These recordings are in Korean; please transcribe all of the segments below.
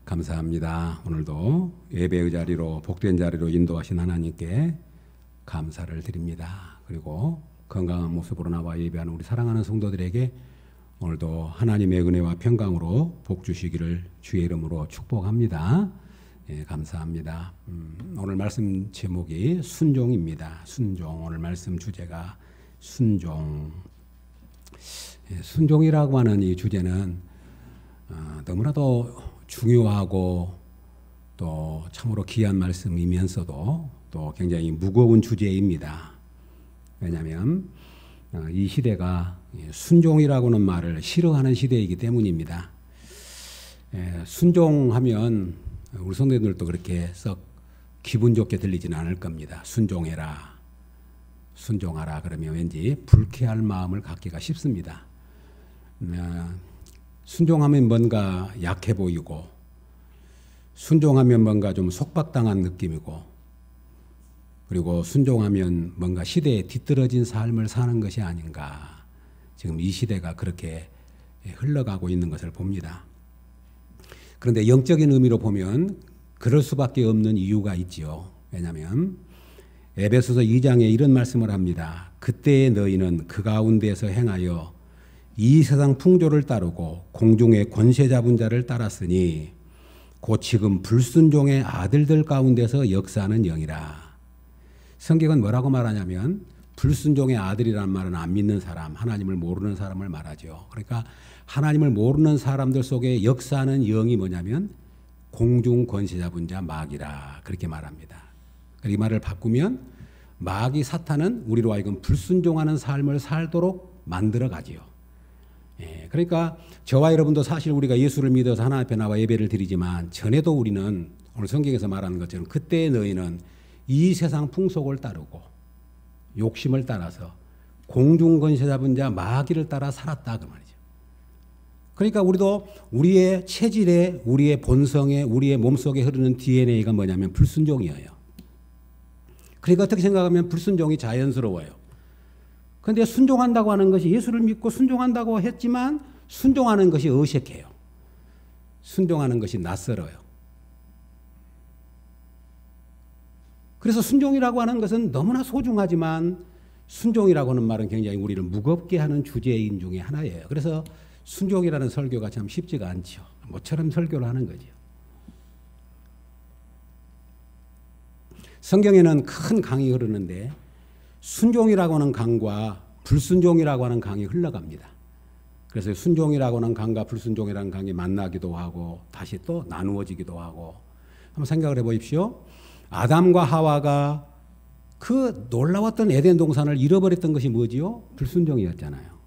감사합니다. 오늘도 예배의 자리로 복된 자리로 인도하신 하나님께 감사를 드립니다. 그리고 건강한 모습으로 나와 예배하는 우리 사랑하는 성도들에게 오늘도 하나님의 은혜와 평강으로 복 주시기를 주의 이름으로 축복합니다. 예, 감사합니다. 오늘 말씀 제목이 순종입니다. 순종. 오늘 말씀 주제가 순종. 예, 순종이라고 하는 이 주제는 너무나도 중요하고 또 참으로 귀한 말씀이면서도 또 굉장히 무거운 주제입니다. 왜냐하면 이 시대가 순종이라고는 말을 싫어하는 시대이기 때문입니다. 순종하면 우리 성도들도 그렇게 썩 기분 좋게 들리지는 않을 겁니다. 순종해라, 순종하라 그러면 왠지 불쾌할 마음을 갖기가 쉽습니다. 순종하면 뭔가 약해 보이고, 순종하면 뭔가 좀 속박당한 느낌이고, 그리고 순종하면 뭔가 시대에 뒤떨어진 삶을 사는 것이 아닌가. 지금 이 시대가 그렇게 흘러가고 있는 것을 봅니다. 그런데 영적인 의미로 보면 그럴 수밖에 없는 이유가 있지요. 왜냐하면 에베소서 2장에 이런 말씀을 합니다. 그때의 너희는 그 가운데서 행하여 이 세상 풍조를 따르고 공중의 권세 잡은 자를 따랐으니 곧 지금 불순종의 아들들 가운데서 역사하는 영이라. 성경은 뭐라고 말하냐면 불순종의 아들이라는 말은 안 믿는 사람, 하나님을 모르는 사람을 말하죠. 그러니까 하나님을 모르는 사람들 속에 역사하는 영이 뭐냐면 공중 권세 잡은 자 마귀라 그렇게 말합니다. 이 말을 바꾸면 마귀 사탄은 우리로 하여금 불순종하는 삶을 살도록 만들어가지요. 예, 그러니까 저와 여러분도 사실 우리가 예수를 믿어서 하나님 앞에 나와 예배를 드리지만 전에도 우리는 오늘 성경에서 말하는 것처럼 그때의 너희는 이 세상 풍속을 따르고 욕심을 따라서 공중 권세 잡은 자 마귀를 따라 살았다 그 말이죠. 그러니까 우리도 우리의 체질에, 우리의 본성에, 우리의 몸속에 흐르는 DNA가 뭐냐면 불순종이에요. 그러니까 어떻게 생각하면 불순종이 자연스러워요. 그런데 순종한다고 하는 것이 예수를 믿고 순종한다고 했지만 순종하는 것이 어색해요. 순종하는 것이 낯설어요. 그래서 순종이라고 하는 것은 너무나 소중하지만 순종이라고 하는 말은 굉장히 우리를 무겁게 하는 주제인 중에 하나예요. 그래서 순종이라는 설교가 참 쉽지가 않죠. 모처럼 설교를 하는 거죠. 성경에는 큰 강이 흐르는데 순종이라고 하는 강과 불순종이라고 하는 강이 흘러갑니다. 그래서 순종이라고 하는 강과 불순종이라는 강이 만나기도 하고 다시 또 나누어지기도 하고 한번 생각을 해보십시오. 아담과 하와가 그 놀라웠던 에덴 동산을 잃어버렸던 것이 뭐지요? 불순종이었잖아요.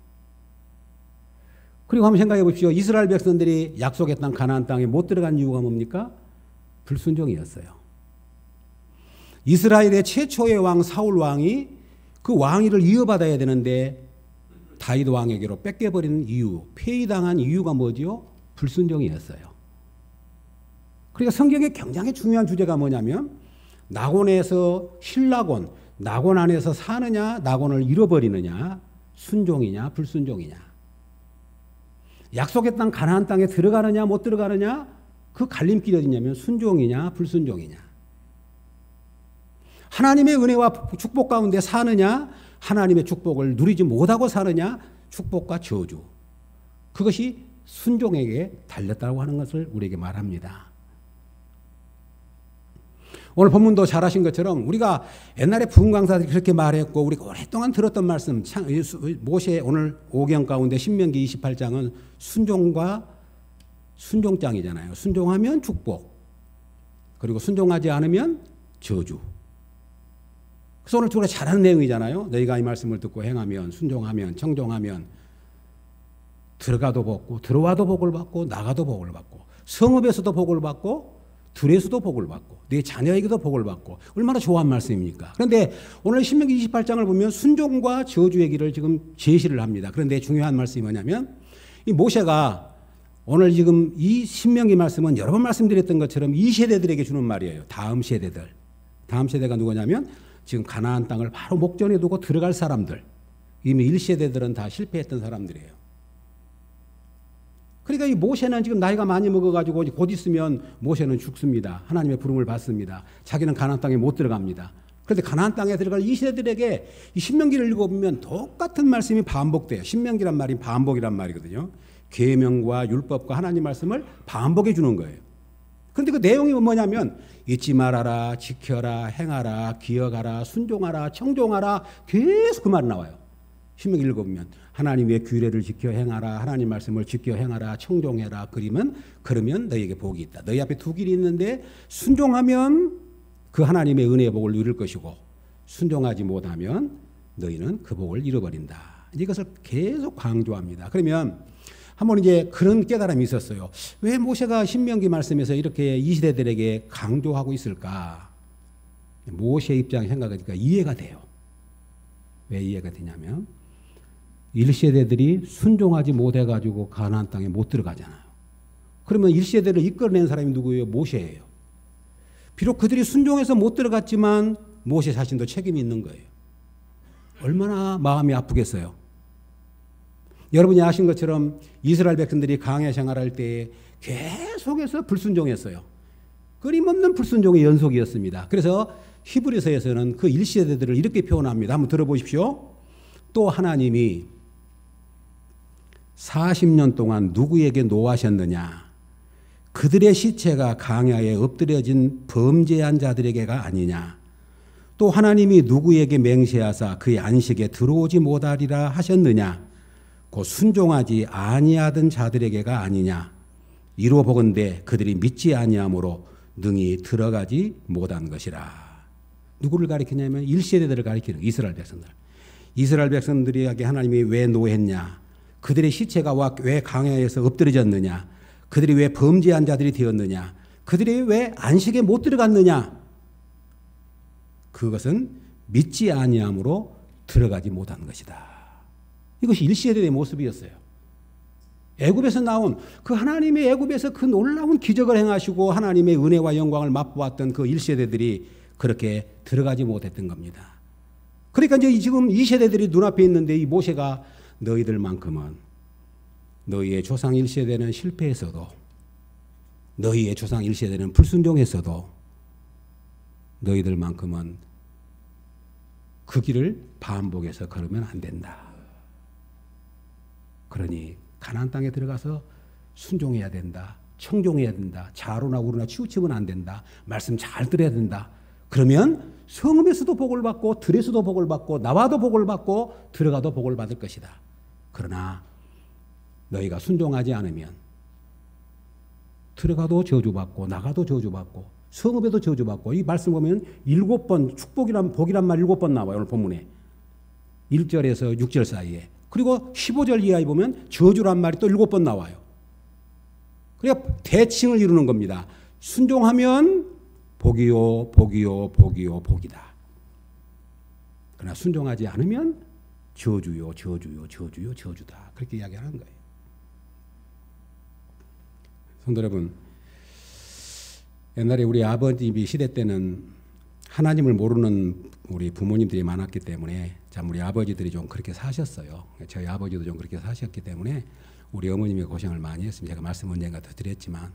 그리고 한번 생각해 보십시오. 이스라엘 백성들이 약속의 땅 가나안 땅에 못 들어간 이유가 뭡니까? 불순종이었어요. 이스라엘의 최초의 왕 사울 왕이 그 왕위를 이어받아야 되는데 다윗 왕에게로 뺏겨버린 이유, 폐위당한 이유가 뭐지요? 불순종이었어요. 그러니까 성경의 굉장히 중요한 주제가 뭐냐면 낙원에서 신낙원, 낙원 안에서 사느냐, 낙원을 잃어버리느냐, 순종이냐, 불순종이냐. 약속의 땅 가나안 땅에 들어가느냐, 못 들어가느냐, 그 갈림길이 어디냐면 순종이냐, 불순종이냐. 하나님의 은혜와 축복 가운데 사느냐, 하나님의 축복을 누리지 못하고 사느냐, 축복과 저주. 그것이 순종에게 달렸다고 하는 것을 우리에게 말합니다. 오늘 본문도 잘하신 것처럼 우리가 옛날에 부흥 강사들이 그렇게 말했고 우리가 오랫동안 들었던 말씀, 모세 오늘 5경 가운데 신명기 28장은 순종과 순종장이잖아요. 순종하면 축복, 그리고 순종하지 않으면 저주. 그래서 오늘 우리가 잘하는 내용이잖아요. 너희가 이 말씀을 듣고 행하면, 순종하면, 청종하면 들어가도 복고, 들어와도 복을 받고, 나가도 복을 받고, 성읍에서도 복을 받고, 들에서도 복을 받고, 내 자녀에게도 복을 받고. 얼마나 좋아한 말씀입니까? 그런데 오늘 신명기 28장을 보면 순종과 저주의 길을 지금 제시를 합니다. 그런데 중요한 말씀이 뭐냐면 이 모세가 오늘 지금 이 신명기 말씀은 여러 번 말씀드렸던 것처럼 이 세대들에게 주는 말이에요. 다음 세대들. 다음 세대가 누구냐면 지금 가나안 땅을 바로 목전에 두고 들어갈 사람들. 이미 1세대들은 다 실패했던 사람들이에요. 그러니까 이 모세는 지금 나이가 많이 먹어가지고 곧 있으면 모세는 죽습니다. 하나님의 부름을 받습니다. 자기는 가나안 땅에 못 들어갑니다. 그런데 가나안 땅에 들어갈 이 세대들에게 이 신명기를 읽어보면 똑같은 말씀이 반복돼요. 신명기란 말이 반복이란 말이거든요. 계명과 율법과 하나님 말씀을 반복해 주는 거예요. 그런데 그 내용이 뭐냐면 잊지 말아라, 지켜라, 행하라, 기억하라, 순종하라, 청종하라, 계속 그 말이 나와요. 신명기 읽어보면 하나님의 규례를 지켜 행하라, 하나님 말씀을 지켜 행하라, 청종해라. 그러면 너희에게 복이 있다. 너희 앞에 두 길이 있는데 순종하면 그 하나님의 은혜의 복을 누릴 것이고 순종하지 못하면 너희는 그 복을 잃어버린다. 이것을 계속 강조합니다. 그러면 한번 이제 그런 깨달음이 있었어요. 왜 모세가 신명기 말씀에서 이렇게 이 시대들에게 강조하고 있을까? 모세 입장 생각하니까 이해가 돼요. 왜 이해가 되냐면 1세대들이 순종하지 못해가지고 가나안 땅에 못 들어가잖아요. 그러면 1세대를 이끌어낸 사람이 누구예요? 모세예요. 비록 그들이 순종해서 못 들어갔지만 모세 자신도 책임이 있는 거예요. 얼마나 마음이 아프겠어요. 여러분이 아신 것처럼 이스라엘 백성들이 광야 생활할 때 계속해서 불순종했어요. 끊임없는 불순종의 연속이었습니다. 그래서 히브리서에서는 그 1세대들을 이렇게 표현합니다. 한번 들어보십시오. 또 하나님이 40년 동안 누구에게 노하셨느냐? 그들의 시체가 광야에 엎드려진 범죄한 자들에게가 아니냐? 또 하나님이 누구에게 맹세하사 그의 안식에 들어오지 못하리라 하셨느냐? 곧 순종하지 아니하던 자들에게가 아니냐? 이로 보건대 그들이 믿지 아니함으로 능히 들어가지 못한 것이라. 누구를 가리키냐면 1세대들을 가리키는 이스라엘 백성들. 이스라엘 백성들에게 하나님이 왜 노했냐? 그들의 시체가 왜 광야에서 엎드려졌느냐? 그들이 왜 범죄한 자들이 되었느냐? 그들이 왜 안식에 못 들어갔느냐? 그것은 믿지 아니함으로 들어가지 못한 것이다. 이것이 1세대의 모습이었어요. 애굽에서 나온 그 하나님의 애굽에서 그 놀라운 기적을 행하시고 하나님의 은혜와 영광을 맛보았던 그 1세대들이 그렇게 들어가지 못했던 겁니다. 그러니까 이제 지금 이 세대들이 눈앞에 있는데 이 모세가 너희들만큼은 너희의 조상 1세대는 실패했어도 너희의 조상 1세대는 불순종했어도 너희들만큼은 그 길을 반복해서 걸으면 안 된다. 그러니 가나안 땅에 들어가서 순종해야 된다. 청종해야 된다. 좌로나 우로나 치우치면 안 된다. 말씀 잘 들어야 된다. 그러면 성읍에서도 복을 받고 들에서도 복을 받고 나와도 복을 받고 들어가도 복을 받을 것이다. 그러나 너희가 순종하지 않으면 들어가도 저주받고 나가도 저주받고 성읍에도 저주받고 이 말씀 보면 7번 복이란 말 7번 나와요. 오늘 본문에 1절에서 6절 사이에. 그리고 15절 이하에 보면 저주란 말이 또 7번 나와요. 그러니까 대칭을 이루는 겁니다. 순종하면 복이요, 복이요, 복이요, 복이다. 그러나 순종하지 않으면 저주요, 저주요, 저주요, 저주다. 그렇게 이야기하는 거예요. 성도 여러분, 옛날에 우리 아버지 시대 때는 하나님을 모르는 우리 부모님들이 많았기 때문에 참 우리 아버지들이 좀 그렇게 사셨어요. 저희 아버지도 좀 그렇게 사셨기 때문에 우리 어머님이 고생을 많이 했습니다. 제가 말씀 언젠가 더 드렸지만,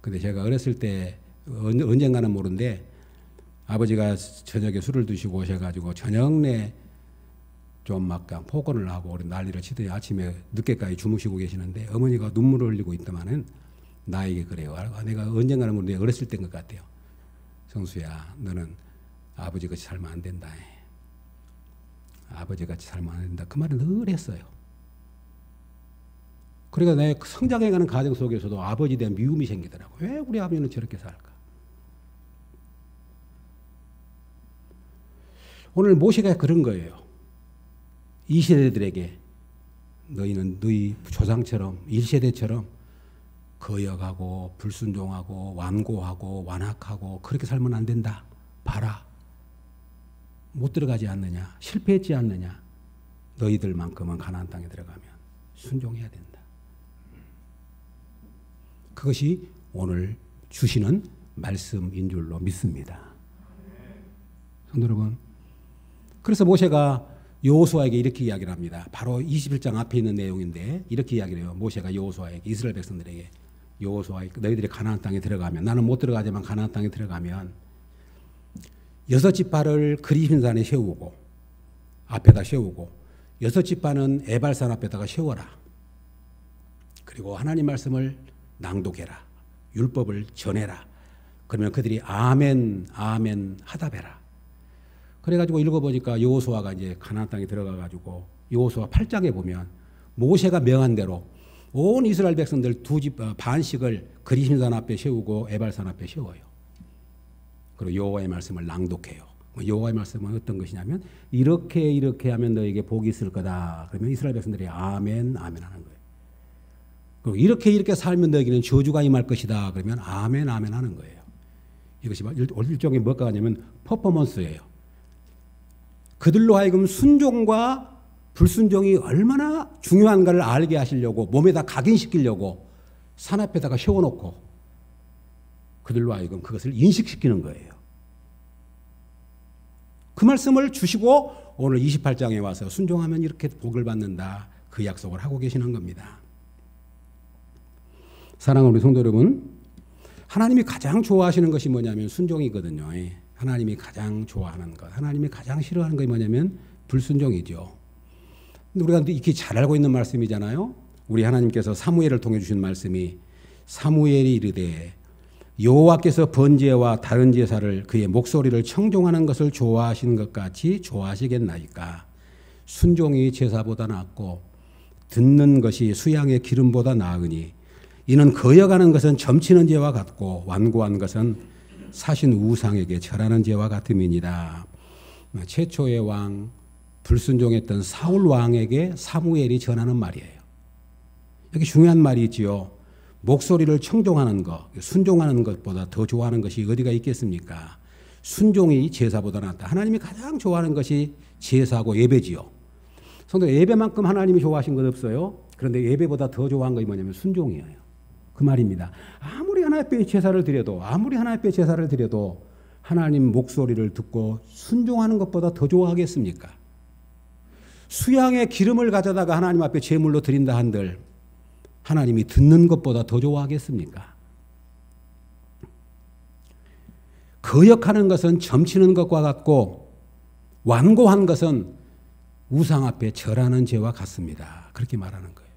근데 제가 어렸을 때 언젠가는 모르는데 아버지가 저녁에 술을 드시고 오셔가지고 저녁 내 좀 막 폭언을 하고 난리를 치더니 아침에 늦게까지 주무시고 계시는데 어머니가 눈물을 흘리고 있더만은 나에게 그래요. 내가 언젠가는 모르는데 어렸을 때인 것 같아요. 성수야, 너는 아버지같이 살면 안 된다. 아버지같이 살면 안 된다. 그 말을 늘 했어요. 그러니까 내 성장해가는 과정 속에서도 아버지에 대한 미움이 생기더라고. 왜 우리 아버지는 저렇게 살까? 오늘 모세가 그런 거예요. 이 세대들에게 너희는 너희 조상처럼 1세대처럼 거역하고 불순종하고 완고하고 완악하고 그렇게 살면 안 된다. 봐라. 못 들어가지 않느냐. 실패했지 않느냐. 너희들만큼은 가나안 땅에 들어가면 순종해야 된다. 그것이 오늘 주시는 말씀인 줄로 믿습니다. 성도 여러분, 그래서 모세가 여호수아에게 이렇게 이야기를 합니다. 바로 21장 앞에 있는 내용인데 이렇게 이야기를 해요. 모세가 여호수아에게, 이스라엘 백성들에게, 여호수아에게 너희들이 가나안 땅에 들어가면, 나는 못 들어가지만 가나안 땅에 들어가면 6지파를 그리심산에 세우고, 앞에다 세우고 6지파는 에발산 앞에다가 세워라. 그리고 하나님 말씀을 낭독해라. 율법을 전해라. 그러면 그들이 아멘 아멘 하답해라. 그래가지고 읽어보니까 여호수아가 이제 가나안 땅에 들어가가지고 여호수아 8장에 보면 모세가 명한 대로 온 이스라엘 백성들 반씩을 그리심산 앞에 세우고 에발산 앞에 세워요. 그리고 여호와의 말씀을 낭독해요. 여호와의 말씀은 어떤 것이냐면 이렇게 하면 너에게 복이 있을 거다. 그러면 이스라엘 백성들이 아멘 아멘 하는 거예요. 그리고 이렇게 살면 너에게는 저주가 임할 것이다. 그러면 아멘 아멘 하는 거예요. 이것이 일종의 뭐가 하냐면 퍼포먼스예요. 그들로 하여금 순종과 불순종이 얼마나 중요한가를 알게 하시려고, 몸에다 각인시키려고 산 앞에다가 세워놓고 그들로 하여금 그것을 인식시키는 거예요. 그 말씀을 주시고 오늘 28장에 와서 순종하면 이렇게 복을 받는다, 그 약속을 하고 계시는 겁니다. 사랑하는 우리 성도 여러분, 하나님이 가장 좋아하시는 것이 뭐냐면 순종이거든요. 하나님이 가장 좋아하는 것, 하나님이 가장 싫어하는 것이 뭐냐면 불순종이죠. 우리가 이렇게 잘 알고 있는 말씀이잖아요. 우리 하나님께서 사무엘을 통해 주신 말씀이, 사무엘이 이르되 여호와께서 번제와 다른 제사를 그의 목소리를 청종하는 것을 좋아하시는 것 같이 좋아하시겠나이까. 순종이 제사보다 낫고 듣는 것이 수양의 기름보다 나으니 이는 거역하는 것은 점치는 죄와 같고 완고한 것은 사신 우상에게 절하는 죄와 같음이니라. 최초의 왕, 불순종했던 사울 왕에게 사무엘이 전하는 말이에요. 여기 중요한 말이 있지요. 목소리를 청종하는 것, 순종하는 것보다 더 좋아하는 것이 어디가 있겠습니까? 순종이 제사보다 낫다. 하나님이 가장 좋아하는 것이 제사고 예배지요. 성도, 예배만큼 하나님이 좋아하신 것 없어요. 그런데 예배보다 더 좋아한 것이 뭐냐면 순종이에요. 그 말입니다. 아무리 하나님 앞에 제사를 드려도 하나님 목소리를 듣고 순종하는 것보다 더 좋아하겠습니까? 수양의 기름을 가져다가 하나님 앞에 제물로 드린다 한들 하나님이 듣는 것보다 더 좋아하겠습니까? 거역하는 것은 점치는 것과 같고 완고한 것은 우상 앞에 절하는 죄와 같습니다. 그렇게 말하는 거예요.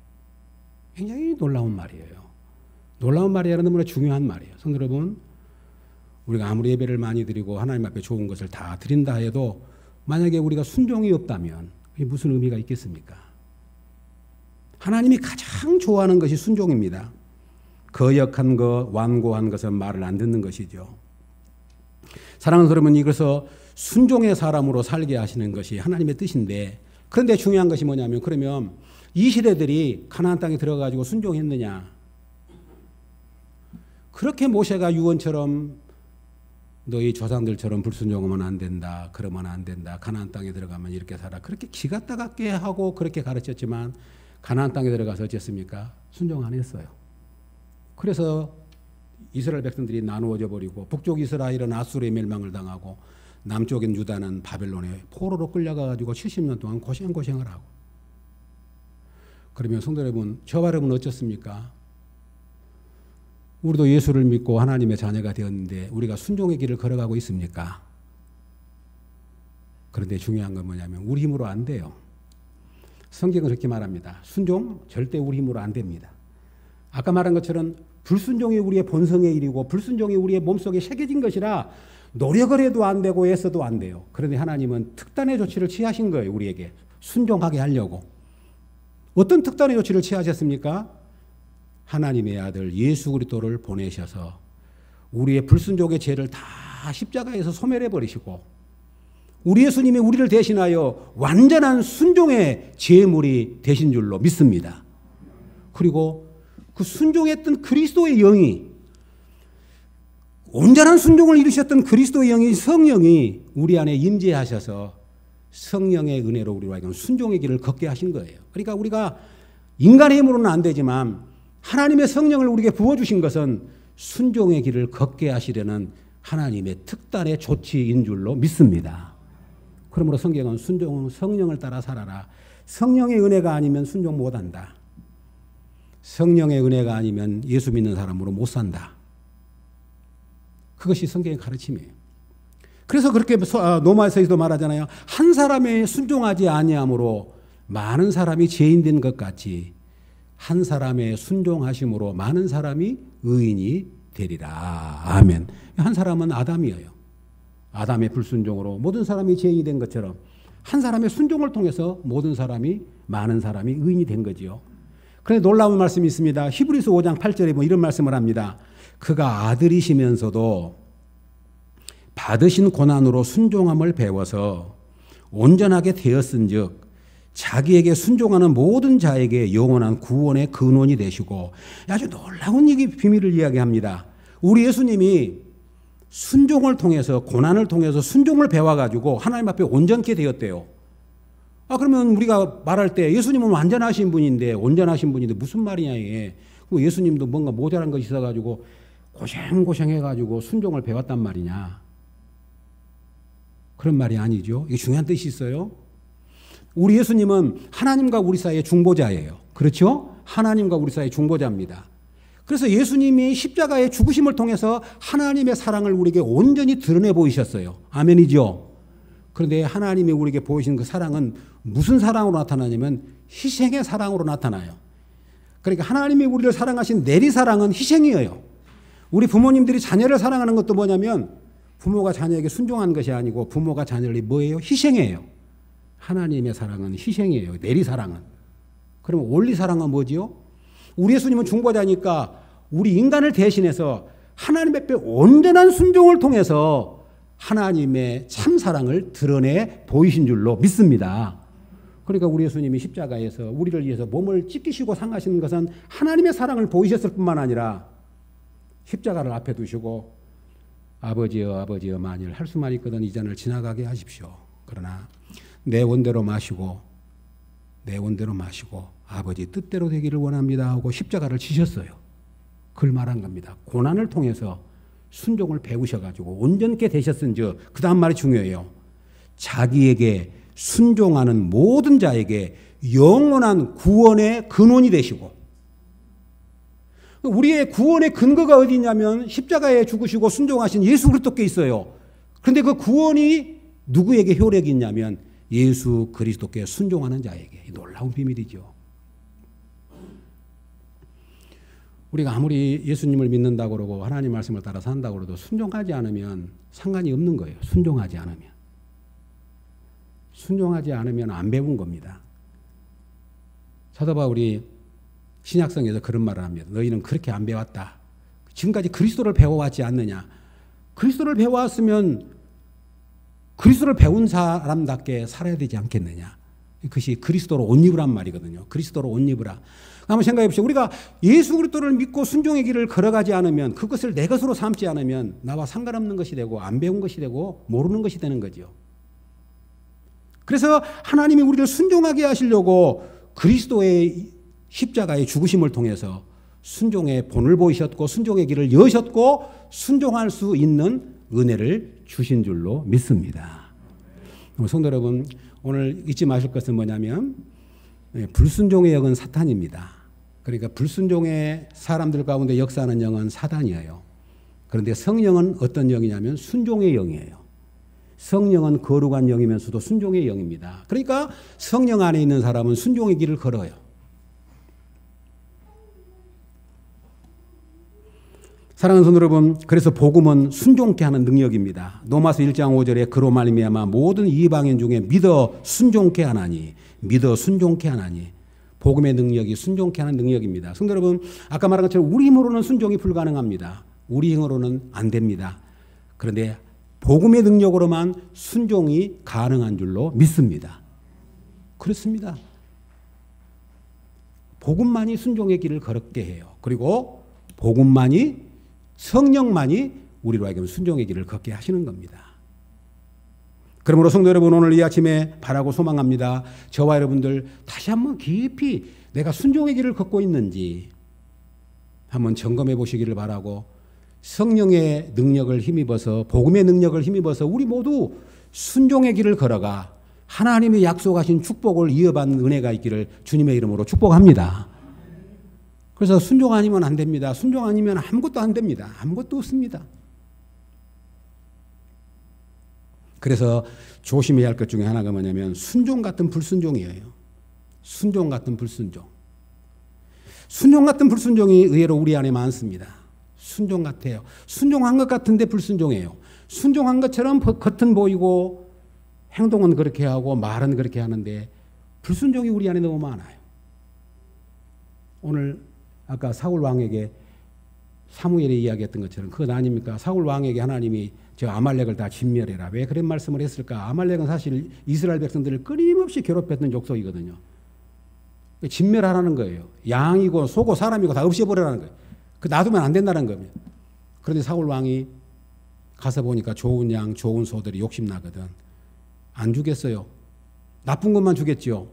굉장히 놀라운 말이에요. 놀라운 말이야. 너무나 중요한 말이에요. 성도 여러분, 우리가 아무리 예배를 많이 드리고 하나님 앞에 좋은 것을 다 드린다 해도 만약에 우리가 순종이 없다면 그게 무슨 의미가 있겠습니까? 하나님이 가장 좋아하는 것이 순종입니다. 거역한 것, 완고한 것은 말을 안 듣는 것이죠. 사랑하는 여러분, 이것서 순종의 사람으로 살게 하시는 것이 하나님의 뜻인데, 그런데 중요한 것이 뭐냐면, 그러면 이 시대들이 가나안 땅에 들어가지고 순종했느냐? 그렇게 모세가 유언처럼 너희 조상들처럼 불순종하면 안 된다, 그러면 안 된다, 가나안 땅에 들어가면 이렇게 살아, 그렇게 기가 따갑게 하고 그렇게 가르쳤지만 가나안 땅에 들어가서 어쨌습니까? 순종 안 했어요. 그래서 이스라엘 백성들이 나누어져 버리고 북쪽 이스라엘은 아수르의 멸망을 당하고 남쪽인 유다는 바벨론에 포로로 끌려가가지고 70년 동안 고생을 하고. 그러면 성도 여러분, 저와 여러분은 어쩌습니까? 우리도 예수를 믿고 하나님의 자녀가 되었는데 우리가 순종의 길을 걸어가고 있습니까? 그런데 중요한 건 뭐냐면 우리 힘으로 안 돼요. 성경은 그렇게 말합니다. 순종 절대 우리 힘으로 안 됩니다. 아까 말한 것처럼 불순종이 우리의 본성의 일이고 불순종이 우리의 몸속에 새겨진 것이라 노력을 해도 안 되고 애써도 안 돼요. 그런데 하나님은 특단의 조치를 취하신 거예요. 우리에게 순종하게 하려고. 어떤 특단의 조치를 취하셨습니까? 하나님의 아들 예수 그리스도를 보내셔서 우리의 불순종의 죄를 다 십자가에서 소멸해 버리시고 우리 예수님이 우리를 대신하여 완전한 순종의 제물이 되신 줄로 믿습니다. 그리고 그 순종했던 그리스도의 영이, 온전한 순종을 이루셨던 그리스도의 영이, 성령이 우리 안에 임재하셔서 성령의 은혜로 우리와 순종의 길을 걷게 하신 거예요. 그러니까 우리가 인간의 힘으로는 안 되지만 하나님의 성령을 우리에게 부어주신 것은 순종의 길을 걷게 하시려는 하나님의 특단의 조치인 줄로 믿습니다. 그러므로 성경은 순종은 성령을 따라 살아라. 성령의 은혜가 아니면 순종 못한다. 성령의 은혜가 아니면 예수 믿는 사람으로 못 산다. 그것이 성경의 가르침이에요. 그래서 그렇게 로마서에서도 말하잖아요. 한 사람의 순종하지 아니함으로 많은 사람이 죄인 된 것 같이 한 사람의 순종하심으로 많은 사람이 의인이 되리라. 아멘. 한 사람은 아담이에요. 아담의 불순종으로 모든 사람이 죄인이 된 것처럼 한 사람의 순종을 통해서 모든 사람이 많은 사람이 의인이 된 거지요. 그런데 놀라운 말씀이 있습니다. 히브리서 5장 8절에 이런 말씀을 합니다. 그가 아들이시면서도 받으신 고난으로 순종함을 배워서 온전하게 되었은즉 자기에게 순종하는 모든 자에게 영원한 구원의 근원이 되시고, 아주 놀라운 비밀을 이야기합니다. 우리 예수님이 순종을 통해서 고난을 통해서 순종을 배워가지고 하나님 앞에 온전케 되었대요. 그러면 우리가 말할 때 예수님은 완전하신 분인데 온전하신 분인데 무슨 말이냐 이게. 예수님도 뭔가 모자란 것이 있어가지고 고생해가지고 순종을 배웠단 말이냐. 그런 말이 아니죠. 이게 중요한 뜻이 있어요. 우리 예수님은 하나님과 우리 사이의 중보자예요. 그렇죠? 하나님과 우리 사이의 중보자입니다. 그래서 예수님이 십자가의 죽으심을 통해서 하나님의 사랑을 우리에게 온전히 드러내 보이셨어요. 아멘이죠? 그런데 하나님이 우리에게 보이신 그 사랑은 무슨 사랑으로 나타나냐면 희생의 사랑으로 나타나요. 그러니까 하나님이 우리를 사랑하신 내리사랑은 희생이에요. 우리 부모님들이 자녀를 사랑하는 것도 뭐냐면 부모가 자녀에게 순종한 것이 아니고 부모가 자녀를 뭐예요? 희생이에요. 하나님의 사랑은 희생이에요. 내리사랑은. 그러면 원리사랑은 뭐지요? 우리 예수님은 중보자니까 우리 인간을 대신해서 하나님 앞에 온전한 순종을 통해서 하나님의 참사랑을 드러내 보이신 줄로 믿습니다. 그러니까 우리 예수님이 십자가에서 우리를 위해서 몸을 찢기시고 상하시는 것은 하나님의 사랑을 보이셨을 뿐만 아니라 십자가를 앞에 두시고 아버지여 만일 할 수만 있거든 이 잔을 지나가게 하십시오. 그러나 내 원대로 마시고 아버지 뜻대로 되기를 원합니다 하고 십자가를 지셨어요. 그걸 말한 겁니다. 고난을 통해서 순종을 배우셔가지고 온전케 되셨은즉 그 다음 말이 중요해요. 자기에게 순종하는 모든 자에게 영원한 구원의 근원이 되시고, 우리의 구원의 근거가 어디 있냐면 십자가에 죽으시고 순종하신 예수 그리스도께 있어요. 그런데 그 구원이 누구에게 효력이 있냐면 예수 그리스도께 순종하는 자에게. 놀라운 비밀이죠. 우리가 아무리 예수님을 믿는다고 그러고 하나님 말씀을 따라 산다고 그래도 순종하지 않으면 상관이 없는 거예요. 순종하지 않으면 안 배운 겁니다. 사도 바울이 신약성에서 그런 말을 합니다. 너희는 그렇게 안 배웠다. 지금까지 그리스도를 배워왔지 않느냐. 그리스도를 배워왔으면 그리스도를 배운 사람답게 살아야 되지 않겠느냐. 그것이 그리스도로 옷 입으란 말이거든요. 그리스도로 옷 입으라. 한번 생각해 보십시오. 우리가 예수 그리스도를 믿고 순종의 길을 걸어가지 않으면, 그것을 내 것으로 삼지 않으면 나와 상관없는 것이 되고 안 배운 것이 되고 모르는 것이 되는 거죠. 그래서 하나님이 우리를 순종하게 하시려고 그리스도의 십자가의 죽으심을 통해서 순종의 본을 보이셨고 순종의 길을 여셨고 순종할 수 있는 은혜를 주신 줄로 믿습니다. 성도 여러분, 오늘 잊지 마실 것은 뭐냐면 불순종의 영은 사탄입니다. 그러니까 불순종의 사람들 가운데 역사하는 영은 사단이에요. 그런데 성령은 어떤 영이냐면 순종의 영이에요. 성령은 거룩한 영이면서도 순종의 영입니다. 그러니까 성령 안에 있는 사람은 순종의 길을 걸어요. 사랑하는 성도 여러분, 그래서 복음은 순종케 하는 능력입니다. 로마서 1장 5절에 그로 말미암아 모든 이방인 중에 믿어 순종케 하나니, 복음의 능력이 순종케 하는 능력입니다. 성도 여러분, 아까 말한 것처럼 우리 힘으로는 순종이 불가능합니다. 우리 힘으로는 안 됩니다. 그런데 복음의 능력으로만 순종이 가능한 줄로 믿습니다. 그렇습니다. 복음만이 순종의 길을 걸었게 해요. 그리고 복음만이, 성령만이 우리로 하여금 순종의 길을 걷게 하시는 겁니다. 그러므로 성도 여러분, 오늘 이 아침에 바라고 소망합니다. 저와 여러분들 다시 한번 깊이 내가 순종의 길을 걷고 있는지 한번 점검해 보시기를 바라고, 성령의 능력을 힘입어서, 복음의 능력을 힘입어서 우리 모두 순종의 길을 걸어가 하나님이 약속하신 축복을 이어받는 은혜가 있기를 주님의 이름으로 축복합니다. 그래서 순종 아니면 안 됩니다. 순종 아니면 아무것도 안 됩니다. 아무것도 없습니다. 그래서 조심해야 할 것 중에 하나가 뭐냐면 순종 같은 불순종이에요. 순종 같은 불순종. 순종 같은 불순종이 의외로 우리 안에 많습니다. 순종 같아요. 순종한 것 같은데 불순종해요. 순종한 것처럼 겉은 보이고 행동은 그렇게 하고 말은 그렇게 하는데 불순종이 우리 안에 너무 많아요. 오늘 아까 사울 왕에게 사무엘이 이야기했던 것처럼 그것 아닙니까? 사울 왕에게 하나님이 저 아말렉을 다 진멸해라. 왜 그런 말씀을 했을까? 아말렉은 사실 이스라엘 백성들을 끊임없이 괴롭혔던 족속이거든요. 진멸하라는 거예요. 양이고 소고 사람이고 다 없애버리라는 거예요. 그 놔두면 안 된다는 겁니다. 그런데 사울 왕이 가서 보니까 좋은 양, 좋은 소들이 욕심나거든. 안 주겠어요. 나쁜 것만 주겠지요.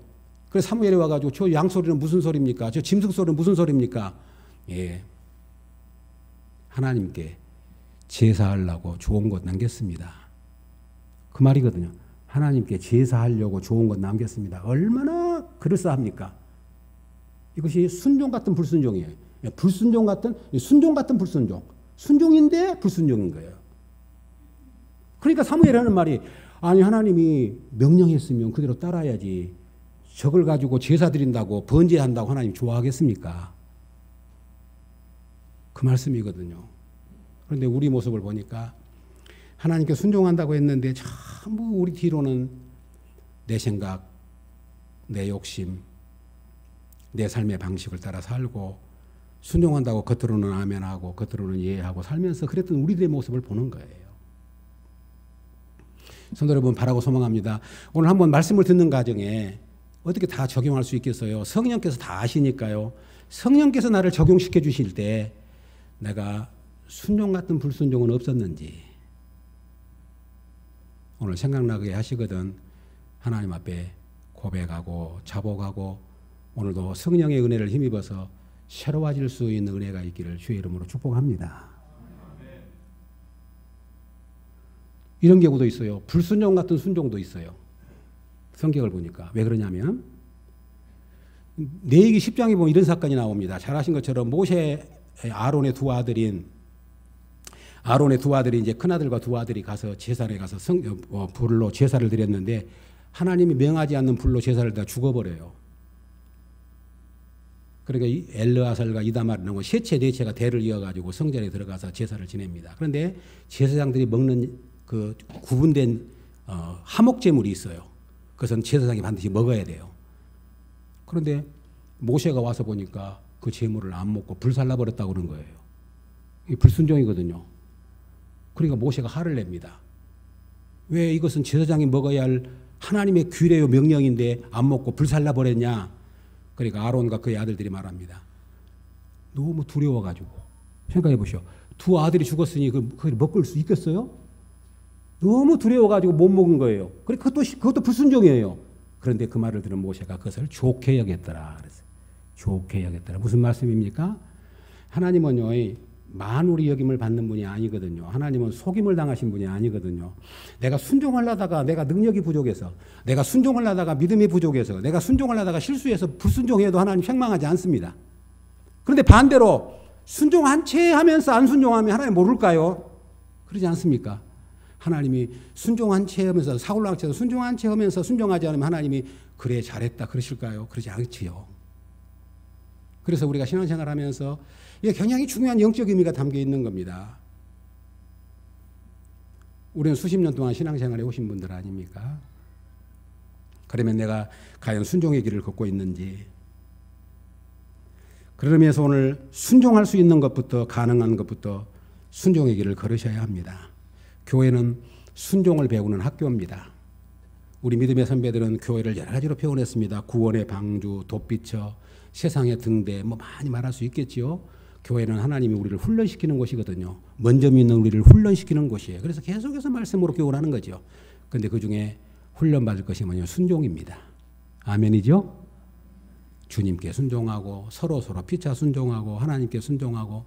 그래서 사무엘이 와가지고 저 양 소리는 무슨 소리입니까? 저 짐승 소리는 무슨 소리입니까? 예, 하나님께 제사하려고 좋은 것 남겼습니다. 그 말이거든요. 하나님께 제사하려고 좋은 것 남겼습니다. 얼마나 그럴싸합니까? 이것이 순종 같은 불순종이에요. 불순종 같은 순종 같은 불순종. 순종인데 불순종인 거예요. 그러니까 사무엘이 하는 말이 아니 하나님이 명령했으면 그대로 따라야지. 저걸 가지고 제사 드린다고 번제한다고 하나님 좋아하겠습니까? 그 말씀이거든요. 그런데 우리 모습을 보니까 하나님께 순종한다고 했는데 전부 우리 뒤로는 내 생각, 내 욕심, 내 삶의 방식을 따라 살고 순종한다고 겉으로는 아멘하고 겉으로는 예하고 살면서 그랬던 우리들의 모습을 보는 거예요. 성도 여러분 바라고 소망합니다. 오늘 한번 말씀을 듣는 과정에 어떻게 다 적용할 수 있겠어요? 성령께서 다 아시니까요. 성령께서 나를 적용시켜 주실 때 내가 순종 같은 불순종은 없었는지 오늘 생각나게 하시거든 하나님 앞에 고백하고 자복하고 오늘도 성령의 은혜를 힘입어서 새로워질 수 있는 은혜가 있기를 주의 이름으로 축복합니다. 이런 경우도 있어요. 불순종 같은 순종도 있어요. 성경을 보니까. 왜 그러냐면 레위기 10장에 보면 이런 사건이 나옵니다. 잘 아신 것처럼 모세 아론의 두 아들이 이제 큰아들과 두 아들이 가서 제사를 가서 불로 제사를 드렸는데 하나님이 명하지 않는 불로 제사를 다 죽어버려요. 그러니까 엘르아살과 이다말이라고 세체 네체가 대를 이어가지고 성전에 들어가서 제사를 지냅니다. 그런데 제사장들이 먹는 그 구분된 하목제물이 있어요. 그것은 제사장이 반드시 먹어야 돼요. 그런데 모세가 와서 보니까 그 제물을 안 먹고 불살라버렸다고 그런 거예요. 이게 불순종이거든요. 그러니까 모세가 화를 냅니다. 왜 이것은 제사장이 먹어야 할 하나님의 규례요 명령인데 안 먹고 불살라버렸냐. 그러니까 아론과 그의 아들들이 말합니다. 너무 두려워가지고. 생각해 보시오. 두 아들이 죽었으니 그걸 먹을 수 있겠어요? 너무 두려워가지고 못 먹은 거예요. 그것도 불순종이에요. 그런데 그 말을 들은 모세가 그것을 좋게 여겼더라. 그랬어요. 좋게 여겼더라. 무슨 말씀입니까? 하나님은요, 만우리 여김을 받는 분이 아니거든요. 하나님은 속임을 당하신 분이 아니거든요. 내가 순종하려다가 내가 능력이 부족해서, 내가 순종하려다가 믿음이 부족해서, 내가 순종하려다가 실수해서 불순종해도 하나님 책망하지 않습니다. 그런데 반대로 순종한 채 하면서 안 순종하면 하나님 모를까요? 그러지 않습니까? 하나님이 순종한 채 하면서 사울왕처럼 순종한 채 하면서 순종하지 않으면 하나님이 그래 잘했다 그러실까요? 그러지 않지요. 그래서 우리가 신앙생활 하면서 이게 굉장히 중요한 영적 의미가 담겨 있는 겁니다. 우리는 수십 년 동안 신앙생활에 오신 분들 아닙니까? 그러면 내가 과연 순종의 길을 걷고 있는지. 그러면서 오늘 순종할 수 있는 것부터 가능한 것부터 순종의 길을 걸으셔야 합니다. 교회는 순종을 배우는 학교입니다. 우리 믿음의 선배들은 교회를 여러 가지로 표현했습니다. 구원의 방주, 돛비처, 세상의 등대 뭐 많이 말할 수 있겠지요. 교회는 하나님이 우리를 훈련시키는 곳이거든요. 먼저 믿는 우리를 훈련시키는 곳이에요. 그래서 계속해서 말씀으로 교훈하는 거죠. 그런데 그중에 훈련받을 것이 뭐냐? 순종입니다. 아멘이죠? 주님께 순종하고 서로 피차 순종하고 하나님께 순종하고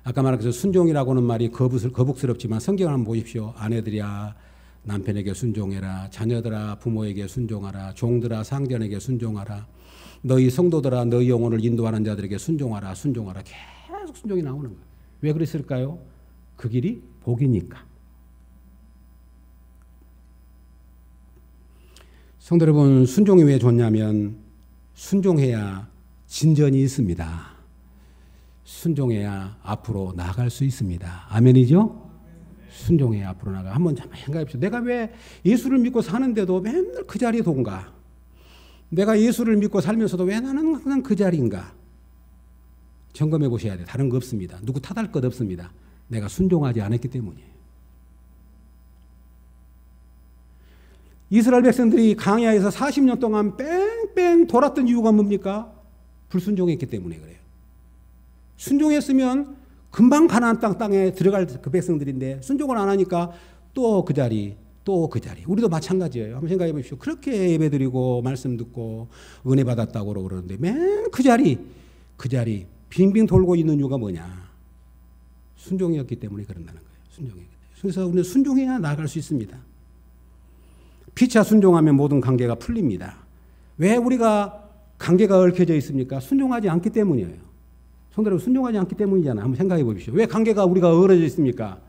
아까 말한 순종이라고는 말이 거북스럽지만 성경을 한번 보십시오. 아내들이야 남편에게 순종해라. 자녀들아 부모에게 순종하라. 종들아 상전에게 순종하라. 너희 성도들아 너희 영혼을 인도하는 자들에게 순종하라. 순종하라. 계속 순종이 나오는 거예요. 왜 그랬을까요? 그 길이 복이니까. 성도 여러분, 순종이 왜 좋냐면 순종해야 진전이 있습니다. 순종해야 앞으로 나아갈 수 있습니다. 아멘이죠? 순종해야 앞으로 나가. 한번 생각해 보십시오. 내가 왜 예수를 믿고 사는데도 맨날 그 자리에 돈가? 내가 예수를 믿고 살면서도 왜 나는 항상 그 자리인가? 점검해 보셔야 돼요. 다른 거 없습니다. 누구 탓할 것 없습니다. 내가 순종하지 않았기 때문이에요. 이스라엘 백성들이 광야에서 40년 동안 뺑뺑 돌았던 이유가 뭡니까? 불순종했기 때문에 그래요. 순종했으면 금방 가나안 땅에 들어갈 그 백성들인데 순종을 안 하니까 또 그 자리, 또 그 자리. 우리도 마찬가지예요. 한번 생각해 보십시오. 그렇게 예배드리고 말씀 듣고 은혜 받았다고 그러는데 맨 그 자리 빙빙 돌고 있는 이유가 뭐냐? 순종이었기 때문에 그런다는 거예요. 순종이었기 때문에. 그래서 우리는 순종해야 나아갈 수 있습니다. 피차 순종하면 모든 관계가 풀립니다. 왜 우리가 관계가 얽혀져 있습니까? 순종하지 않기 때문이에요. 성도 여러분, 순종하지 않기 때문이잖아. 한번 생각해 보십시오. 왜 관계가 우리가 어우러져 있습니까?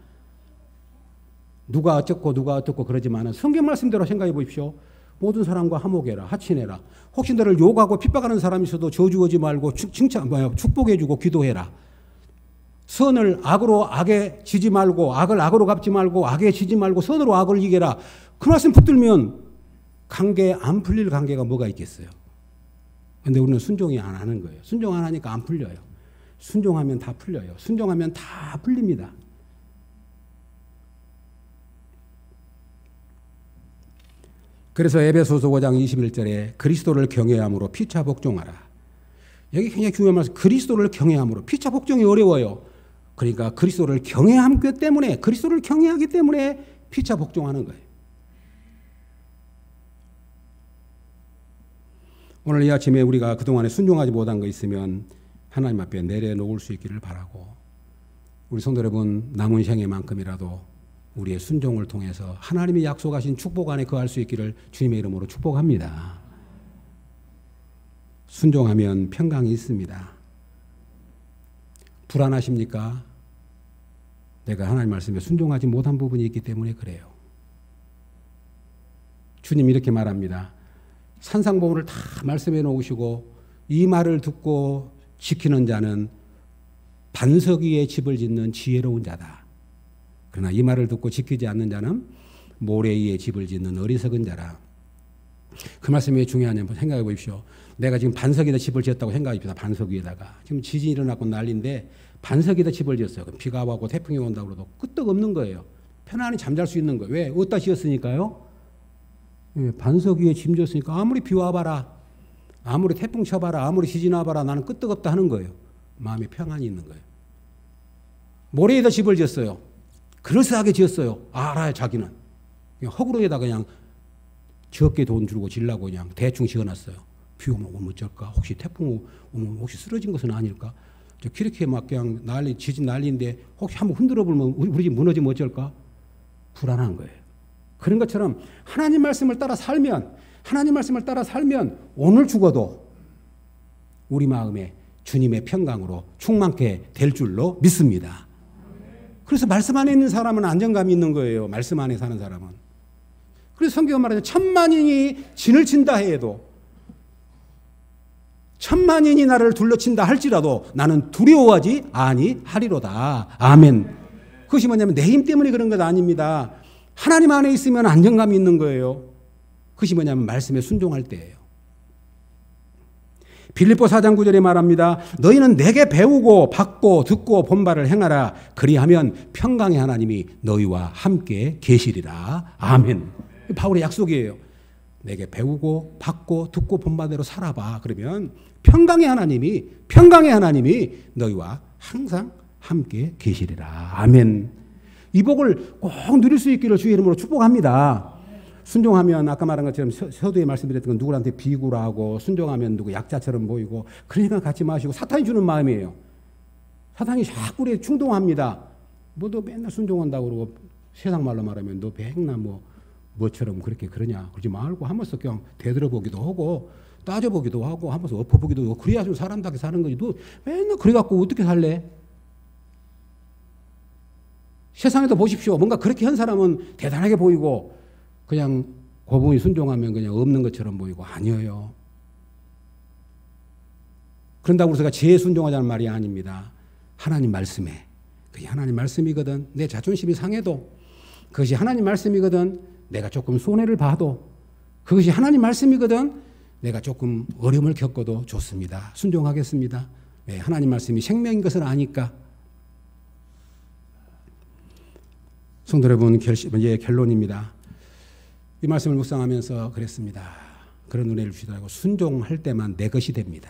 누가 어떻고 그러지만은 성경 말씀대로 생각해 보십시오. 모든 사람과 화목해라, 하친해라. 혹시 너를 욕하고 핍박하는 사람이 있어도 저주하지 말고 축복해주고 기도해라. 선을 악으로 악에 지지 말고 악을 악으로 갚지 말고 악에 지지 말고 선으로 악을 이겨라. 그 말씀 붙들면 관계 안 풀릴 관계가 뭐가 있겠어요? 그런데 우리는 순종이 안 하는 거예요. 순종 안 하니까 안 풀려요. 순종하면 다 풀려요. 순종하면 다 풀립니다. 그래서 에베소서 5장 21절에 그리스도를 경외함으로 피차 복종하라. 여기 굉장히 중요한 말씀. 그리스도를 경외함으로. 피차 복종이 어려워요. 그러니까 그리스도를 경외하기 때문에, 그리스도를 경외하기 때문에 피차 복종하는 거예요. 오늘 이 아침에 우리가 그동안에 순종하지 못한 거 있으면 하나님 앞에 내려놓을 수 있기를 바라고, 우리 성도 여러분 남은 생애만큼이라도 우리의 순종을 통해서 하나님이 약속하신 축복 안에 거할 수 있기를 주님의 이름으로 축복합니다. 순종하면 평강이 있습니다. 불안하십니까? 내가 하나님 말씀에 순종하지 못한 부분이 있기 때문에 그래요. 주님 이렇게 말합니다. 산상보물을 다 말씀해 놓으시고 이 말을 듣고 지키는 자는 반석 위에 집을 짓는 지혜로운 자다. 그러나 이 말을 듣고 지키지 않는 자는 모래 위에 집을 짓는 어리석은 자라. 그 말씀이 왜 중요하냐면 생각해 보십시오. 내가 지금 반석에다 집을 지었다고 생각해 봅시다. 반석 위에다가. 지금 지진이 일어났고 난리인데 반석에다 집을 지었어요. 비가 와고 태풍이 온다고 해도 끄떡없는 거예요. 편안히 잠잘 수 있는 거예요. 왜? 어디다 지었으니까요? 반석 위에 짐 지었으니까 아무리 비 와봐라, 아무리 태풍 쳐봐라, 아무리 지진 와봐라 나는 끄떡없다 하는 거예요. 마음에 평안이 있는 거예요. 모래에다 집을 지었어요. 그럴싸하게 지었어요. 알아요. 자기는 그냥 허구로에다 그냥 적게 돈 주고 질라고 그냥 대충 지어놨어요. 비 오면 어쩔까? 혹시 태풍 오면 혹시 쓰러진 것은 아닐까? 저 그렇게 막 그냥 지진 난리인데 혹시 한번 흔들어 보면 우리 집 무너지면 어쩔까? 불안한 거예요. 그런 것처럼 하나님 말씀을 따라 살면, 하나님 말씀을 따라 살면 오늘 죽어도 우리 마음에 주님의 평강으로 충만케 될 줄로 믿습니다. 그래서 말씀 안에 있는 사람은 안정감이 있는 거예요. 말씀 안에 사는 사람은. 그래서 성경은 말하죠. 천만인이 진을 친다 해도, 천만인이 나를 둘러친다 할지라도 나는 두려워하지 아니하리로다. 아멘. 그것이 뭐냐면 내 힘 때문에 그런 것 아닙니다. 하나님 안에 있으면 안정감이 있는 거예요. 그것이 뭐냐면 말씀에 순종할 때예요. 빌립보 4장 9절에 말합니다. 너희는 내게 배우고 받고 듣고 본 바를 행하라. 그리하면 평강의 하나님이 너희와 함께 계시리라. 아멘. 바울의 약속이에요. 내게 배우고 받고 듣고 본 바대로 살아봐. 그러면 평강의 하나님이 너희와 항상 함께 계시리라. 아멘. 이 복을 꼭 누릴 수 있기를 주의 이름으로 축복합니다. 순종하면 아까 말한 것처럼 서두에 말씀드렸던 건 누구한테 비굴하고, 순종하면 누구 약자처럼 보이고, 그러니까 갖지 마시고, 사탄이 주는 마음이에요. 사탄이 자꾸 우리에 충동합니다. 뭐 너 맨날 순종한다고 그러고, 세상 말로 말하면 너 백나 뭐 뭐처럼 그렇게 그러냐 그러지 말고 하면서 그냥 되돌아보기도 하고 따져보기도 하고 하면서 엎어보기도 하고 그래야 좀 사람답게 사는 거지. 너 맨날 그래갖고 어떻게 살래? 세상에도 보십시오. 뭔가 그렇게 한 사람은 대단하게 보이고 그냥 고분이 순종하면 그냥 없는 것처럼 보이고 아니에요. 그런다고 해서 제가 제 순종하자는 말이 아닙니다. 하나님 말씀에 그게 하나님 말씀이거든. 내 자존심이 상해도 그것이 하나님 말씀이거든. 내가 조금 손해를 봐도 그것이 하나님 말씀이거든. 내가 조금 어려움을 겪어도 좋습니다. 순종하겠습니다. 네, 하나님 말씀이 생명인 것을 아니까. 성도 여러분, 결론입니다. 이 말씀을 묵상하면서 그랬습니다. 그런 은혜를 주시더라고. 순종할 때만 내 것이 됩니다.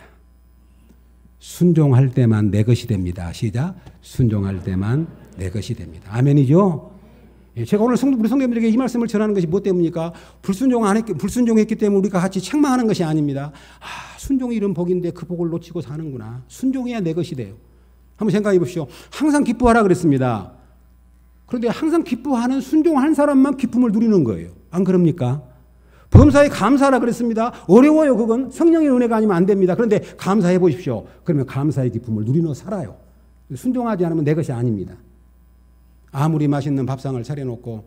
순종할 때만 내 것이 됩니다. 시작. 순종할 때만 내 것이 됩니다. 아멘이죠? 제가 오늘 우리 성도님들에게 이 말씀을 전하는 것이 뭐 때문입니까? 불순종했기 때문에 우리가 같이 책망하는 것이 아닙니다. 순종이 이런 복인데 그 복을 놓치고 사는구나. 순종해야 내 것이 돼요. 한번 생각해 보십시오. 항상 기뻐하라 그랬습니다. 그런데 항상 기뻐하는 순종한 사람만 기쁨을 누리는 거예요. 안 그럽니까? 범사에 감사하라 그랬습니다. 어려워요. 그건 성령의 은혜가 아니면 안 됩니다. 그런데 감사해 보십시오. 그러면 감사의 기쁨을 누리며 살아요. 순종하지 않으면 내 것이 아닙니다. 아무리 맛있는 밥상을 차려놓고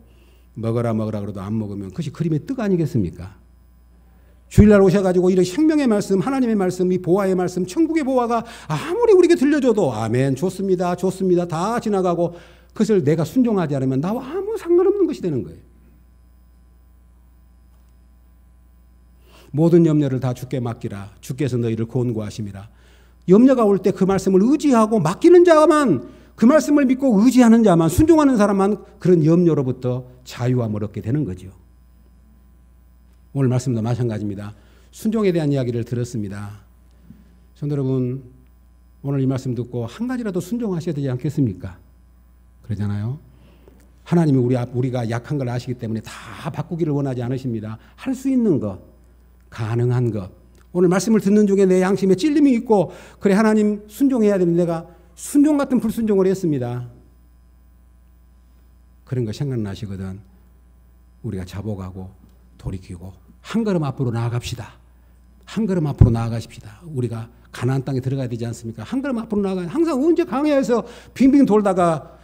먹어라 그래도 안 먹으면 그것이 그림의 뜻 아니겠습니까? 주일날 오셔가지고 이런 생명의 말씀, 하나님의 말씀, 이 보화의 말씀, 천국의 보화가 아무리 우리에게 들려줘도 아멘, 좋습니다, 좋습니다 다 지나가고 그것을 내가 순종하지 않으면 나와 아무 상관없는 것이 되는 거예요. 모든 염려를 다 주께 맡기라. 주께서 너희를 권고하심이라. 염려가 올 때 그 말씀을 의지하고 맡기는 자만, 그 말씀을 믿고 의지하는 자만, 순종하는 사람만 그런 염려로부터 자유함을 얻게 되는 거죠. 오늘 말씀도 마찬가지입니다. 순종에 대한 이야기를 들었습니다. 성도 여러분, 오늘 이 말씀 듣고 한 가지라도 순종하셔야 되지 않겠습니까? 그러잖아요. 하나님이 우리가 약한 걸 아시기 때문에 다 바꾸기를 원하지 않으십니다. 할 수 있는 것, 가능한 것. 오늘 말씀을 듣는 중에 내 양심에 찔림이 있고 그래 하나님 순종해야 되는데 내가 순종 같은 불순종을 했습니다. 그런 거 생각나시거든. 우리가 자복하고 돌이키고 한 걸음 앞으로 나아갑시다. 한 걸음 앞으로 나아가십시다. 우리가 가나안 땅에 들어가야 되지 않습니까? 한 걸음 앞으로 나아가야 항상 언제 광야에서 빙빙 돌다가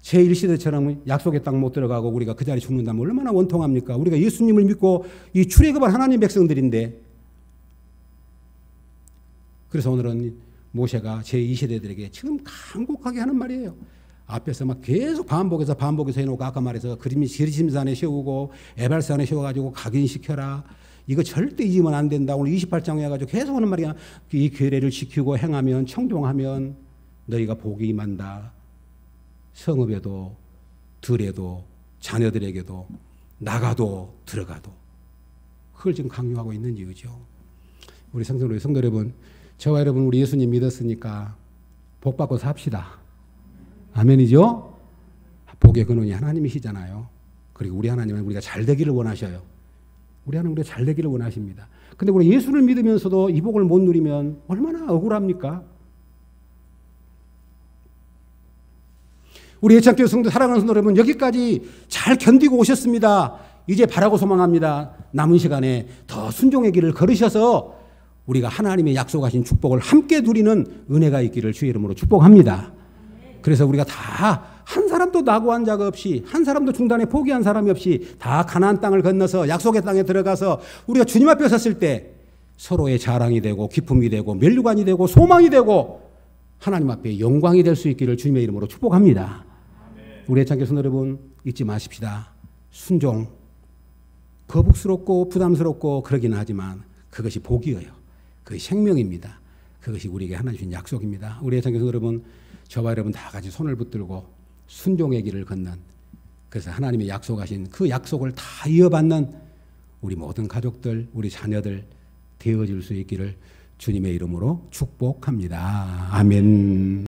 제1시대처럼 약속의 땅 못 들어가고 우리가 그 자리에 죽는다면 얼마나 원통합니까? 우리가 예수님을 믿고 이 출애굽한 하나님 백성들인데 그래서 오늘은 모세가 제2세대들에게 지금 간곡하게 하는 말이에요. 앞에서 막 계속 반복해서 해놓고 아까 말해서 그리심산에 세우고 에발산에 세워가지고 각인시켜라. 이거 절대 잊으면 안 된다. 오늘 28장 해가지고 계속 하는 말이야. 이 규례를 지키고 행하면 청종하면 너희가 복이 임한다. 성읍에도 들에도 자녀들에게도 나가도 들어가도 그걸 지금 강요하고 있는 이유죠. 우리 성도 여러분, 저와 여러분 우리 예수님 믿었으니까 복 받고 삽시다. 아멘이죠? 복의 근원이 하나님이시잖아요. 그리고 우리 하나님은 우리가 잘 되기를 원하셔요. 우리 하나님 우리가 잘 되기를 원하십니다. 근데 우리 예수를 믿으면서도 이 복을 못 누리면 얼마나 억울합니까? 우리 예찬교회 성도 사랑하는 성도 여러분 여기까지 잘 견디고 오셨습니다. 이제 바라고 소망합니다. 남은 시간에 더 순종의 길을 걸으셔서 우리가 하나님의 약속하신 축복을 함께 누리는 은혜가 있기를 주의 이름으로 축복합니다. 그래서 우리가 다 한 사람도 낙오한 자가 없이 한 사람도 중단에 포기한 사람이 없이 다 가나안 땅을 건너서 약속의 땅에 들어가서 우리가 주님 앞에 섰을 때 서로의 자랑이 되고 기쁨이 되고 면류관이 되고 소망이 되고 하나님 앞에 영광이 될 수 있기를 주님의 이름으로 축복합니다. 우리 애창교회 성도 여러분 잊지 마십시다. 순종 거북스럽고 부담스럽고 그러기는 하지만 그것이 복이에요. 그것이 생명입니다. 그것이 우리에게 하나님 주신 약속입니다. 우리 애창교회 성도 여러분 저와 여러분 다 같이 손을 붙들고 순종의 길을 걷는 그래서 하나님의 약속하신 그 약속을 다 이어받는 우리 모든 가족들 우리 자녀들 되어질 수 있기를 주님의 이름으로 축복합니다. 아멘.